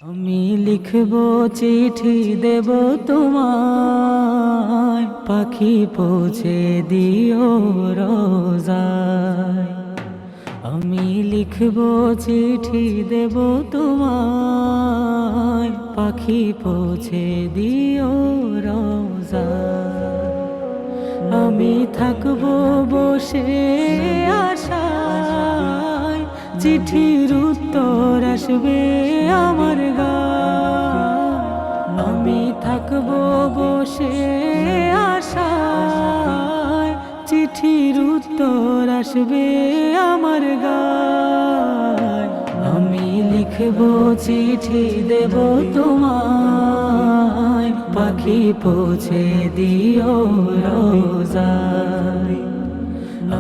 আমি লিখব চিঠি দেব তোমায়, পাখি পৌঁছে দিও রোজায়। আমি লিখব চিঠি দেব তোমায়, পাখি পৌঁছে দিও রোজায়। আমি থাকব বসে আশায়, চিঠির উত্তর আসবে আমার গায়। আমি থাকব বসে আশায়, চিঠির উত্তর আসবে আমার গায়। আমি লিখব চিঠি দেব তোমায়, পাখি পৌঁছে দিও রোজায়।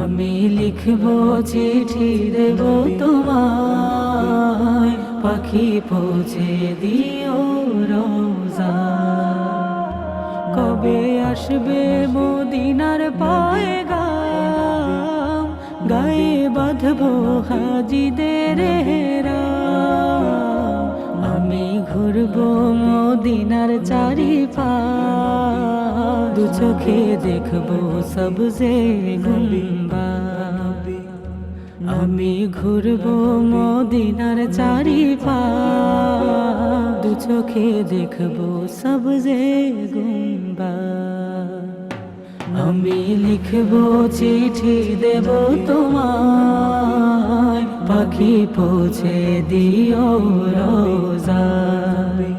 আমি লিখব চিঠি দেব তোমায়, পাখি পৌঁছে দিও রোজায়। কবে আসবে মদিনার পয়গাম, গায়ে বাঁধবো হাজিদের হেরাম। আমি ঘুরবো মদিনার চারিপাশ, দু চোখে দেখবো সবজে গুম্বাদ। আমি ঘুরবো মদিনার চারিপাশ, দু চোখে দেখবো সবজে গুম্বাদ। আমি লিখব চিঠি দেব তোমায়, পাখি পৌঁছে দিও রোজায়।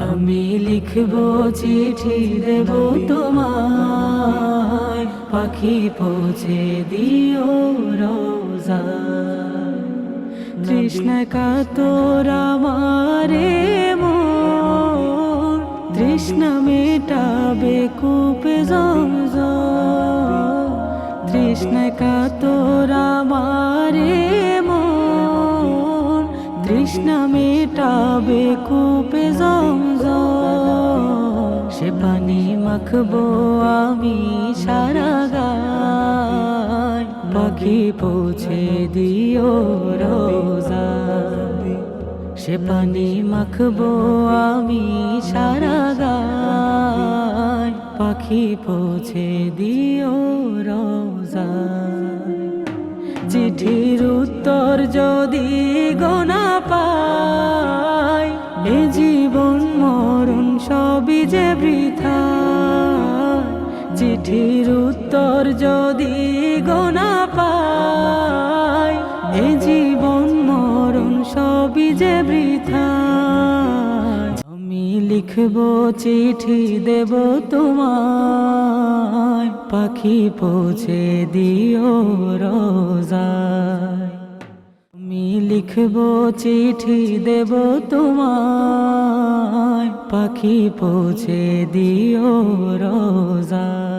আমি লিখব চিঠি দেব তোমায়, পাখি পৌঁছে দিও রোজায়। তৃষ্ণা কাতর আমারে মন, তৃষ্ণা মেটাবে কূপে জমজম। তৃষ্ণা কাতর আমারে মন, তৃষ্ণা মেটাবে কূপে জমজম। সে পানি মাখবো আমি সারা গায়, পাখি পৌঁছে দিও রোজায়। সে পানি মাখবো আমি সারা গায়, পাখি পৌঁছে দিও রোজায়। চিঠির উত্তর যদি গোনা পাই, এ জীবন মরণ সবই যে বৃথা। চিঠির উত্তর যদি গোনা পাই, এ জীবন মরণ সবই যে বৃথা। আমি লিখব চিঠি দেব তোমায়, পাখি পৌঁছে দিও রোজায়। আমি লিখব চিঠি দেব তোমায়, পাখি পৌঁছে দিও রোজায়।